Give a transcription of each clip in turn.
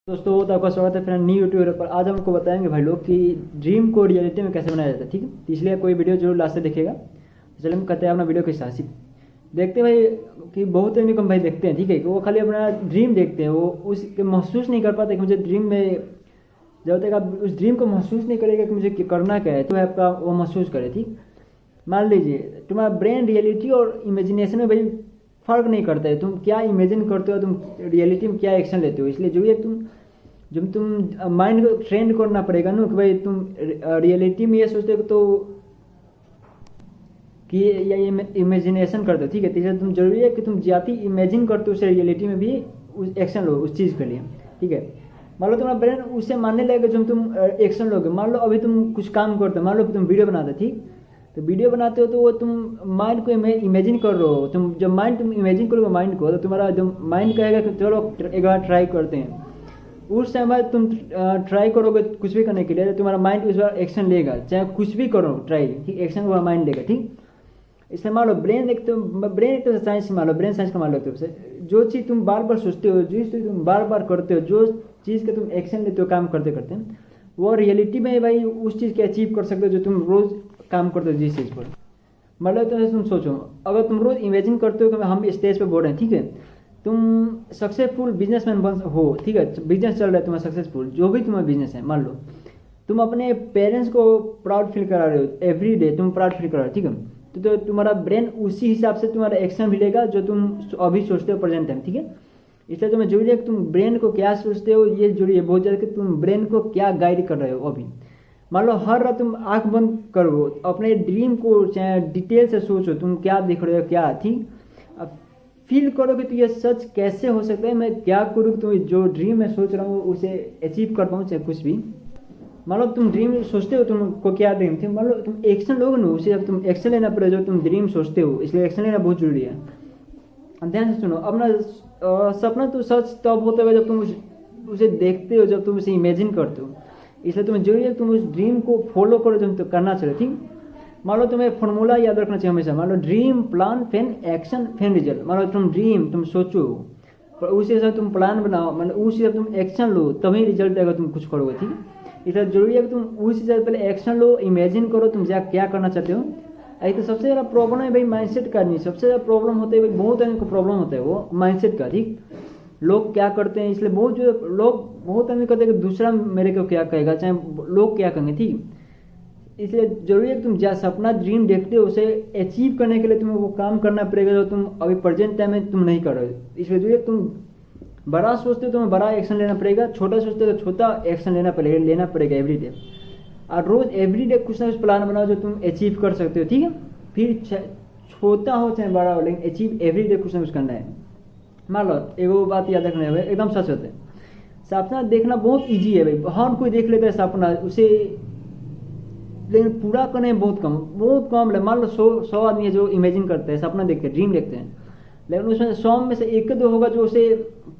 दोस्तों तो आपका स्वागत है फ्रेंड न्यू यूट्यूबर पर। आज हमको बताएंगे भाई लोग कि ड्रीम को रियलिटी में कैसे बनाया जाता है। ठीक है, तो इसलिए कोई वीडियो जरूर लास्ट से देखिएगा। तो चलिए हम कहते हैं अपना वीडियो के साथ देखते हैं भाई कि बहुत आदमी कम भाई देखते हैं। ठीक है, कि वो खाली अपना ड्रीम देखते हैं, वो उसके महसूस नहीं कर पाते कि मुझे ड्रीम में जब तक आप उस ड्रीम को महसूस नहीं करेगा कि मुझे करना क्या है तो आपका वो महसूस करे। ठीक, मान लीजिए तुम्हारा ब्रेन रियलिटी और इमेजिनेशन में भाई फर्क नहीं करता है। तुम क्या इमेजिन करते हो, तुम रियलिटी में क्या एक्शन लेते हो। इसलिए जो है जब तुम माइंड को ट्रेंड करना पड़ेगा ना कि भाई तुम रियलिटी में ये सोचते हो तो कि या ये इमेजिनेशन करते हो। ठीक है, तीसरा तुम जरूरी है कि तुम जाती इमेजिन करते हो उसे रियलिटी में भी उस एक्शन लो उस चीज़ के लिए। ठीक है, मान लो तुम्हारा ब्रेन उसे मानने लगेगा जब तुम एक्शन लोगे। मान लो अभी तुम कुछ काम करते हो, मान लो तुम वीडियो बनाते हो। ठीक, तो वीडियो बनाते हो तो वो तुम माइंड को इमेजिन कर रहे हो। तुम जब माइंड तुम इमेजिन करोगे माइंड को, तो तुम्हारा जब माइंड कहेगा कि चलो एक बार ट्राई करते हैं, उस समय तुम ट्राई करोगे कुछ भी करने के लिए, तो तुम्हारा माइंड उस बार एक्शन लेगा। चाहे कुछ भी करो ट्राई, ठीक, एक्शन हुआ माइंड लेगा। ठीक, इसलिए मान लो ब्रेन एक तो साइंस मान लो, ब्रेन साइंस का मान लो। तो जो चीज़ तुम बार बार सोचते हो, जिस चीज़ तुम बार बार करते हो, जो चीज़ के तुम एक्शन लेते हो काम करते करते, वो रियलिटी में भाई उस चीज़ के अचीव कर सकते हो जो तुम रोज़ काम करते हो जिस चीज़ पर। मतलब तो तुम सोचो, अगर तुम रोज़ इमेजिन करते हो कि हम स्टेज पे बोल रहे हैं, ठीक है, तुम सक्सेसफुल बिजनेसमैन बन हो। ठीक है, बिजनेस चल रहा है तुम्हारा सक्सेसफुल, जो भी तुम्हारा बिजनेस है, मान लो तुम अपने पेरेंट्स को प्राउड फील करा रहे हो एवरी डे, तुम प्राउड फील करा रहे हो। ठीक है, तो तुम्हारा ब्रेन उसी हिसाब से तुम्हारा एक्शन भी लेगा जो तुम अभी सोचते हो प्रेजेंट टाइम। ठीक है, इसलिए तुम्हें जरूरी है कि तुम ब्रेन को क्या सोचते हो, ये जरूरी है बहुत ज़्यादा कि तुम ब्रेन को क्या गाइड कर रहे हो। अभी मान लो हर रात तुम आंख बंद करो, अपने ड्रीम को चाहे डिटेल से सोचो, तुम क्या देख रहे हो क्या। ठीक, अब फील करो कि तो ये सच कैसे हो सकता है, मैं क्या करूँ कि तुम जो ड्रीम में सोच रहा हूँ उसे अचीव कर पाऊँ, चाहे कुछ भी। मान लो तुम ड्रीम सोचते हो, तुमको क्या ड्रीम थी, मान लो तुम एक्शन लोगे ना, उसे अब तुम एक्शन लेना पड़ेगा जो तुम ड्रीम सोचते हो। इसलिए एक्शन लेना बहुत जरूरी है। ध्यान से सुनो, अपना सपना तो सच तब होता है जब तुम उसे देखते हो, जब तुम उसे इमेजिन करते हो। इसलिए तुम्हें जरूरी है कि तुम उस ड्रीम को फॉलो करो जो तुम करना चाहिए। ठीक, मान लो तुम्हें फॉर्मूला याद रखना चाहिए हमेशा। मान लो ड्रीम प्लान फेन एक्शन फेन रिजल्ट। मान लो तुम ड्रीम तुम सोचो, उसी हिसाब तुम प्लान बनाओ, मतलब उस हिसाब तुम एक्शन लो, तभी रिजल्ट आएगा, तुम कुछ करोगे। ठीक है, इसलिए जरूरी है कि तुम उस हिसाब पहले एक्शन लो, इमेजिन करो तुम क्या करना चाहते हो। एक तो सबसे ज़्यादा प्रॉब्लम है भाई माइंडसेट का। नहीं, सबसे ज़्यादा प्रॉब्लम होता है भाई, बहुत आदमी को प्रॉब्लम होता है वो माइंडसेट का। ठीक, लोग क्या करते हैं, इसलिए बहुत आदमी कहते हैं कि दूसरा मेरे को क्या कहेगा, चाहे लोग क्या कहेंगे। ठीक, इसलिए जरूरी है कि तुम जैसा अपना ड्रीम देखते हो उसे अचीव करने के लिए तुम्हें वो काम करना पड़ेगा जो तुम अभी प्रेजेंट टाइम में तुम नहीं कर रहे हो। इसलिए जरूरी है तुम बड़ा सोचते हो तुम्हें बड़ा एक्शन लेना पड़ेगा, छोटा सोचते हो तो छोटा एक्शन लेना पड़ेगा एवरी डे। और रोज एवरी डे कुछ ना कुछ प्लान बनाओ जो तुम अचीव कर सकते हो। ठीक है, फिर छोटा हो चाहे बड़ा हो, लेकिन अचीव एवरी डे कुछ ना कुछ करना है। मान लो एगो बात याद रखना है, एकदम सच होता है, सपना देखना बहुत ईजी है भाई, हर कोई देख लेता है सपना, उसे लेकिन पूरा करने में बहुत कम है। मान लो 100 आदमी है जो इमेजिन करते हैं, सपना देखते हैं, ड्रीम देखते हैं, लेकिन उसमें 100 में से एक दो होगा जो उसे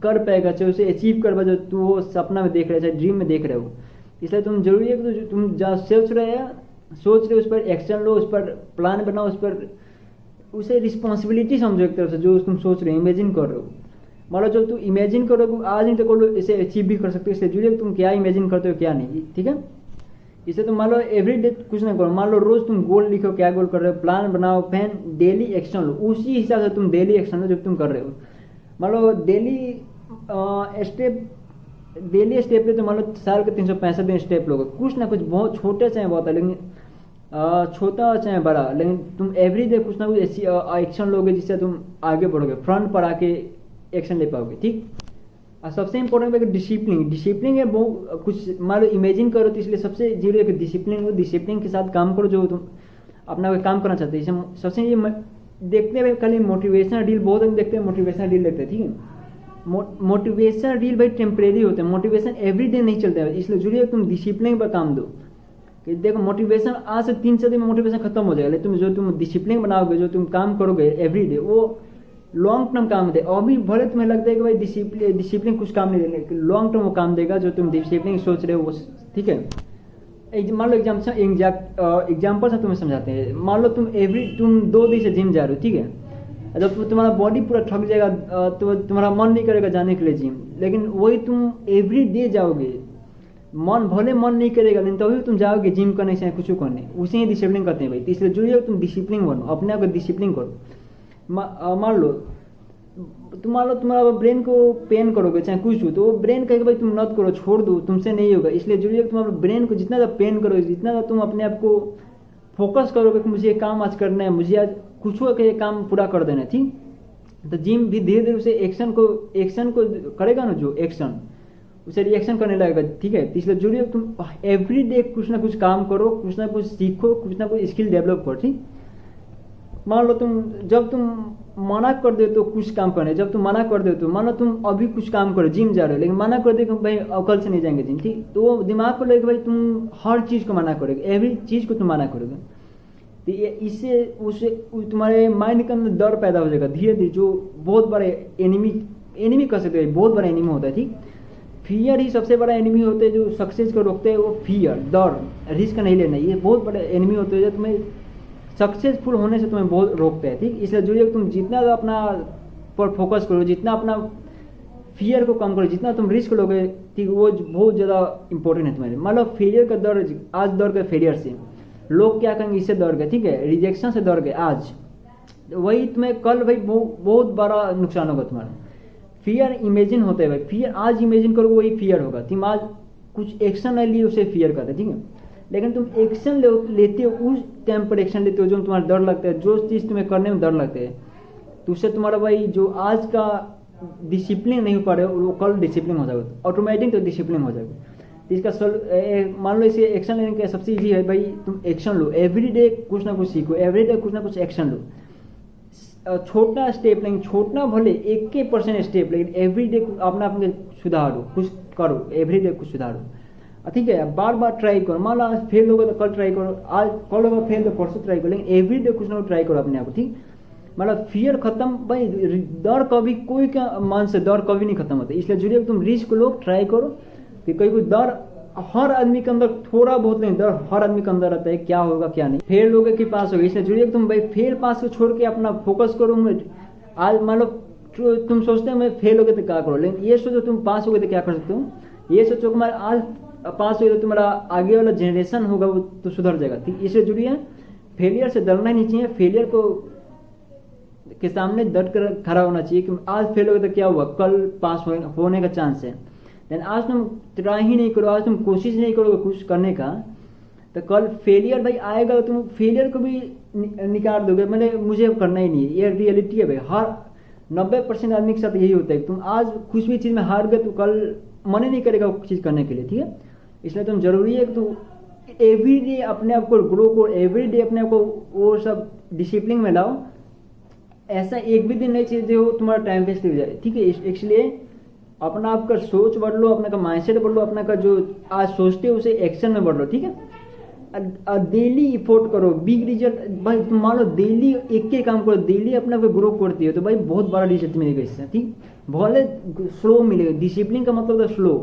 कर पाएगा, चाहे उसे अचीव कर पाएगा जो तू वो सपना में देख रहे हो, चाहे ड्रीम में देख रहे हो। इसलिए तुम जरूरी है कि तुम जहाँ सोच रहे हो उस पर एक्शन लो, उस पर प्लान बनाओ, उस पर उसे रिस्पॉन्सिबिलिटी समझो एक तरफ से, जो तुम सोच रहे हो इमेजिन कर रहे हो। मान लो जो तुम इमेजिन करोगे आज नहीं तो करो इसे अचीव भी कर सकते हो। इसलिए जरूरी है तुम क्या इमेजिन करते हो क्या नहीं। ठीक है, इसे तुम मान लो एवरी डे कुछ ना करो, मान लो रोज तुम गोल लिखो, क्या गोल कर रहे हो, प्लान बनाओ, फैन डेली एक्शन लो, उसी हिसाब से तुम डेली एक्शन लो जो तुम कर रहे हो। मान लो डेली स्टेप पे तो मान लो साल के 365 दिन स्टेप लोगे, कुछ ना कुछ, बहुत छोटे चाहे बहुत है, लेकिन छोटा चाहे बड़ा, लेकिन तुम एवरी डे कुछ ना कुछ एक्शन लोगे जिससे तुम आगे बढ़ोगे, फ्रंट पर आके एक्शन ले पाओगे। ठीक, और सबसे इंपॉर्टेंट है कि डिसिप्लिन है बहुत कुछ। मान लो इमेजिन करो तो इसलिए सबसे जरूरी है कि डिसिप्लिन के साथ काम करो जो तुम अपना कोई काम करना चाहते हैं। सबसे ये देखते हैं खाली मोटिवेशनल रील, बहुत लोग देखते हैं मोटिवेशनल रील देखते हैं। ठीक है, मोटिवेशनल रील भाई टेम्परेरी होते हैं, मोटिवेशन एवरी डे नहीं चलता है। इसलिए जरूरी है तुम डिसिप्लिन पर काम दो कि देखो मोटिवेशन आज से 3 दिन में मोटिवेशन खत्म हो जाएगा, लेकिन जो तुम डिसिप्लिन बनाओगे, जो तुम काम करोगे एवरी डे, वो लॉन्ग टर्म काम दे। अभी भले तुम्हें लगता है कि भाई डिसिप्लिन कुछ काम नहीं देने, लॉन्ग टर्म वो काम देगा जो तुम डिसिप्लिन सोच रहे हो वो। ठीक है, मान लो एग्जाम्पल से तुम्हें समझाते हैं। मान लो तुम 2 दिन से जिम जा रहे हो, ठीक है, जब तुम्हारा बॉडी पूरा थक जाएगा तो तुम्हारा मन नहीं करेगा जाने के लिए जिम, लेकिन वही तुम एवरी डे जाओगे, भले मन नहीं करेगा लेकिन तभी तुम जाओगे जिम करने से कुछ करने, उसे ही डिसिप्लिन करते हैं भाई। तो इसलिए जरूरी है तुम डिसिप्लिन बनो, अपने आप को डिसिप्लिन करो। मान लो तुम्हारा ब्रेन को पेन करोगे चाहे कुछ हो, तो वो ब्रेन कहेगा भाई तुम नत करो, छोड़ दो, तुमसे नहीं होगा। इसलिए जरूरी है तुम अपने ब्रेन को जितना ज़्यादा पेन करोगे, जितना ज़्यादा तुम अपने आप को फोकस करोगे कि मुझे ये काम आज करना है, मुझे आज कुछ हो ये काम पूरा कर देना है, ठीक। तो जिम भी धीरे धीरे उसे एक्शन को करेगा ना, जो एक्शन उसे रिएक्शन करने लगेगा, ठीक है। तो इसलिए जरूरी है तुम एवरी डे कुछ ना कुछ काम करो, कुछ ना कुछ सीखो, कुछ ना कुछ स्किल डेवलप करो, ठीक। मान लो जब तुम मना कर दे तो कुछ काम करने, जब तुम मना कर दे तो मान लो तुम अभी कुछ काम करो, जिम जा रहे हो, लेकिन मना कर दे कि भाई कल से नहीं जाएंगे जिम, ठीक। तो वो दिमाग को लेकर भाई तुम हर चीज़ को मना करोगे, एवरी चीज़ को तुम मना करोगे। तो इससे उससे तुम्हारे माइंड के अंदर डर पैदा हो जाएगा धीरे धीरे, जो बहुत बड़े एनिमी कर सकते हैं, बहुत बड़ा एनिमी होता है, ठीक। फियर ही सबसे बड़ा एनिमी होता है जो सक्सेस को रोकते हैं, वो फियर, डर, रिस्क नहीं लेना, ये बहुत बड़े एनिमी होते हैं जो तुम्हें सक्सेसफुल होने से तुम्हें बहुत रोकते हैं, ठीक। इसलिए जरूरी है तुम जितना अपना पर फोकस करो, जितना अपना फियर को कम करो, जितना तुम रिस्क लोगे, ठीक, वो बहुत ज़्यादा इंपॉर्टेंट है तुम्हारे। मान लो फेलियर का डर, आज डर गए फेलियर से, लोग क्या कहेंगे इससे डर गए, ठीक है, रिजेक्शन से डर गए आज, वही तुम्हें कल भाई बहुत बड़ा नुकसान होगा तुम्हारा। फियर इमेजिन होता है भाई, फियर आज इमेजिन करोगे वही फियर होगा। तुम आज कुछ एक्शन नहीं लिए उसे फियर करते, ठीक है, लेकिन तुम एक्शन लेते हो, उस टाइम पर एक्शन लेते हो जो तुम्हारा डर लगता है, जो चीज़ तुम्हें करने में डर लगता है, तो उससे तुम्हारा भाई जो आज का डिसिप्लिन नहीं हो पा रहे हो वो कल डिसिप्लिन हो जाएगा, ऑटोमेटिक तो डिसिप्लिन हो जाएगा। तो इसका मान लो इसे एक्शन लेने का सबसे ईजी है भाई, तुम एक्शन लो, एवरी डे कुछ ना कुछ सीखो, एवरी डे कुछ ना कुछ एक्शन लो, छोटा स्टेप लेकिन छोटा भले 1% स्टेप, लेकिन एवरी डे अपना सुधारो, कुछ करो, एवरी डे कुछ सुधारो, ठीक है। बार बार ट्राई करो, मान लो आज फेल होगा तो कल ट्राई करो, आज कल होगा फेल तो परसों ट्राई करो, लेकिन एवरी डे कुछ ना कुछ ट्राई करो अपने आप को, ठीक। मतलब फियर खत्म भाई, डर कभी कोई का मन से डर कभी नहीं खत्म होता, इसलिए जरूरी है तुम रिस्क लो, ट्राई करो। कि कोई डर हर आदमी के अंदर थोड़ा बहुत नहीं, डर हर आदमी के अंदर रहता है, क्या होगा क्या नहीं, फेल होगा कि पास होगा, इसलिए जरूरी है तुम भाई फेल पास को छोड़ के अपना फोकस करो। आज मान लो तुम सोचते हो मैं फेल हो गए तो क्या करो, लेकिन ये सोचो तुम पास हो गए तो क्या कर सकते हो, ये सोचो कि मैं आज पास हो गए तो तुम्हारा आगे वाला जनरेशन होगा वो तो सुधर जाएगा, ठीक। इसलिए जरूरी है फेलियर से डरना नहीं चाहिए, फेलियर को के सामने डट कर खड़ा होना चाहिए कि आज फेल हो गए तो क्या हुआ, कल पास होने का चांस है। लेकिन आज तुम ट्राई ही नहीं करो, आज तुम कोशिश नहीं करोगे कुछ करने का, तो कल फेलियर भाई आएगा, तुम फेलियर को भी निकाल दोगे, मतलब मुझे करना ही नहीं है, ये रियलिटी है भाई। हर 90% आदमी के साथ यही होता है, तुम आज कुछ भी चीज़ में हार गए तो कल मन ही नहीं करेगा वो चीज़ करने के लिए, ठीक है। इसलिए तुम जरूरी है कि तुम एवरी डे अपने आप को ग्रो करो, एवरी डे अपने आप को वो सब डिसिप्लिन में लाओ। ऐसा एक भी दिन नहीं चाहिए जो तुम्हारा टाइम वेस्ट हो जाए, ठीक है। इसलिए अपना आपका सोच बदलो, अपना का माइंडसेट बदलो, अपना का जो आज सोचते हो उसे एक्शन में बदलो, ठीक है। डेली इफोर्ट करो, बिग रिजल्ट भाई, तुम मान लो डेली एक काम करो, डेली अपना को ग्रो करती हो तो भाई बहुत बड़ा रिजल्ट मिलेगा इससे, ठीक। भले स्लो मिलेगा, डिसिप्लिन का मतलब है स्लो,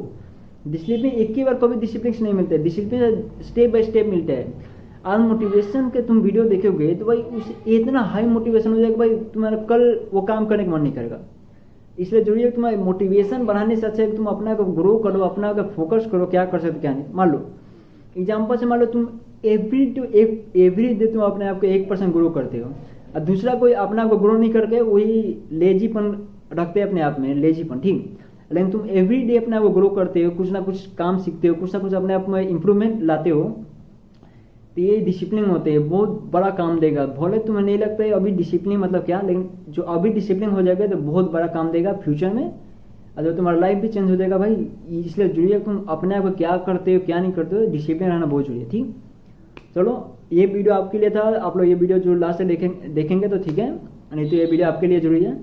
डिसिप्लिन एक ही बार कभी डिसिप्लिन से नहीं मिलता है, डिसिप्लिन स्टेप बाय स्टेप मिलता है। आज मोटिवेशन के तुम वीडियो देखोगे तो भाई उससे इतना हाई मोटिवेशन हो जाएगा भाई तुम्हारा कल वो काम करने का मन नहीं करेगा। इसलिए जरूरी है तुम्हारा मोटिवेशन बढ़ाने से अच्छा है कि तुम अपना को ग्रो करो, अपना का फोकस करो, क्या कर सकते क्या नहीं। मान लो एग्जाम्पल से मान लो तुम एवरी डे तुम अपने आप को 1% ग्रो करते हो, और दूसरा कोई अपना को ग्रो नहीं करके वही लेजीपन रखते हैं अपने आप में, लेजीपन, ठीक। लेकिन तुम एवरी डे अपने आप को ग्रो करते हो, कुछ ना कुछ काम सीखते हो, कुछ ना कुछ अपने आप में इंप्रूवमेंट लाते हो, तो ये डिसिप्लिन होते हैं, बहुत बड़ा काम देगा। भले तुम्हें नहीं लगता है अभी डिसिप्लिन मतलब क्या, लेकिन जो अभी डिसिप्लिन हो जाएगा तो बहुत बड़ा काम देगा फ्यूचर में, और तुम्हारा लाइफ भी चेंज हो जाएगा भाई। इसलिए जरूरी है तुम अपने आप को क्या करते हो क्या नहीं करते हो, डिसिप्लिन रहना बहुत जरूरी है, ठीक। चलो ये वीडियो आपके लिए था, आप लोग ये वीडियो जो लास्ट से देखेंगे तो ठीक है, नहीं तो ये वीडियो आपके लिए जरूरी है,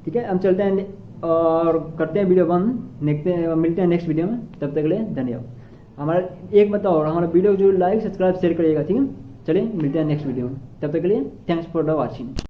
ठीक है। हम चलते हैं और करते हैं वीडियो बंद, मिलते हैं नेक्स्ट वीडियो में, तब तक के लिए धन्यवाद। हमारा एक बताओ और हमारा वीडियो को जो लाइक सब्सक्राइब शेयर करिएगा, ठीक है। चलिए मिलते हैं नेक्स्ट वीडियो में, तब तक के लिए थैंक्स फॉर द वॉचिंग।